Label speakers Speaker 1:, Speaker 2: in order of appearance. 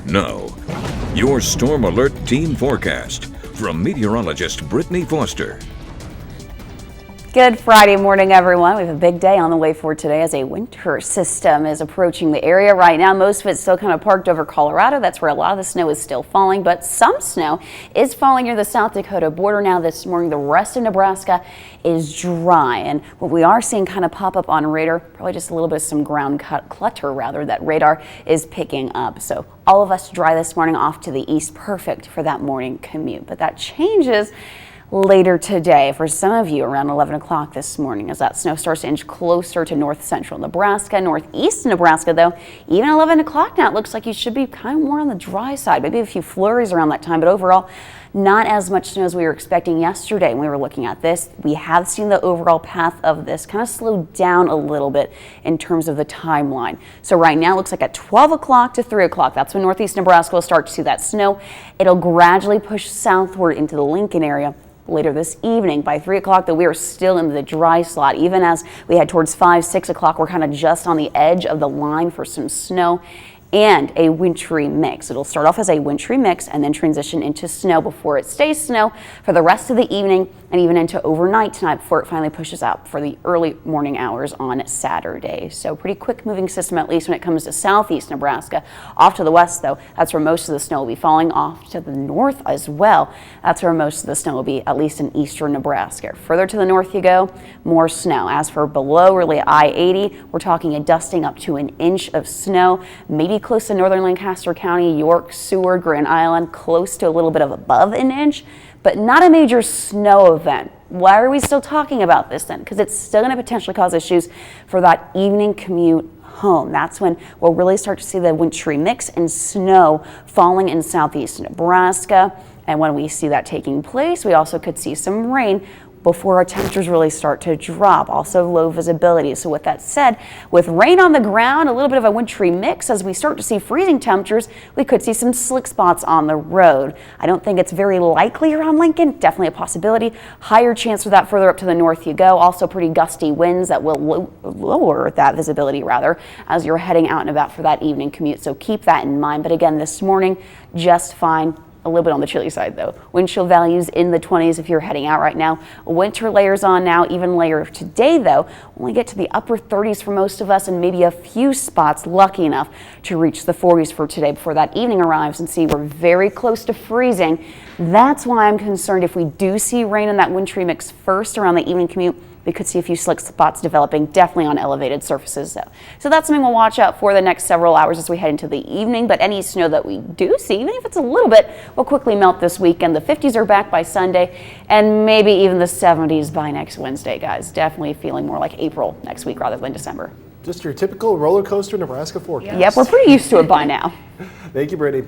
Speaker 1: Now, your Storm Alert Team Forecast from meteorologist Brittany Foster.
Speaker 2: Good Friday morning, everyone. We have a big day on the way for today as a winter system is approaching the area right now. Most of it's still kind of parked over Colorado. That's where a lot of the snow is still falling, but some snow is falling near the South Dakota border now this morning. The rest of Nebraska is dry, and what we are seeing kind of pop up on radar, probably just a little bit of some ground clutter rather that radar is picking up. So all of us dry this morning off to the east, perfect for that morning commute, but that changes later today for some of you around 11 o'clock this morning as that snow starts to inch closer to north central Nebraska. Northeast Nebraska, though, even 11 o'clock now, it looks like you should be kind of more on the dry side. Maybe a few flurries around that time, but overall, not as much snow as we were expecting yesterday when we were looking at this. We have seen the overall path of this kind of slow down a little bit in terms of the timeline. So right now, it looks like at 12 o'clock to 3 o'clock, that's when northeast Nebraska will start to see that snow. It'll gradually push southward into the Lincoln area. Later this evening by 3 o'clock, though, we are still in the dry slot. Even as we head towards 5, 6 o'clock, we're kind of just on the edge of the line for some snow and a wintry mix. It'll start off as a wintry mix and then transition into snow before it stays snow for the rest of the evening and even into overnight tonight before it finally pushes out for the early morning hours on Saturday. So pretty quick moving system, at least when it comes to southeast Nebraska. Off to the west, though, that's where most of the snow will be falling. Off to the north as well, that's where most of the snow will be, at least in eastern Nebraska. Further to the north you go, more snow. As for below really I-80, we're talking a dusting up to an inch of snow, maybe close to northern Lancaster County, York, Seward, Grand Island, close to a little bit of above an inch, but not a major snow event. Why are we still talking about this then? Because it's still going to potentially cause issues for that evening commute home. That's when we'll really start to see the wintry mix and snow falling in southeast Nebraska. And when we see that taking place, we also could see some rain before our temperatures really start to drop. Also low visibility. So with that said, with rain on the ground, a little bit of a wintry mix, as we start to see freezing temperatures, we could see some slick spots on the road. I don't think it's very likely around Lincoln, definitely a possibility. Higher chance for that further up to the north you go. Also pretty gusty winds that will lower that visibility rather as you're heading out and about for that evening commute. So keep that in mind. But again, this morning, just fine. A little bit on the chilly side though. Wind chill values in the 20s if you're heading out right now. Winter layers on now, even layer today though. Only get to the upper 30s for most of us and maybe a few spots lucky enough to reach the 40s for today before that evening arrives. And see, we're very close to freezing. That's why I'm concerned if we do see rain in that wintry mix first around the evening commute. We could see a few slick spots developing, definitely on elevated surfaces though. So that's something we'll watch out for the next several hours as we head into the evening. But any snow that we do see, even if it's a little bit, will quickly melt this weekend. The 50s are back by Sunday and maybe even the 70s by next Wednesday, guys. Definitely feeling more like April next week rather than December.
Speaker 3: Just your typical roller coaster Nebraska forecast.
Speaker 2: Yep, we're pretty used to it by now.
Speaker 3: Thank you, Brittany.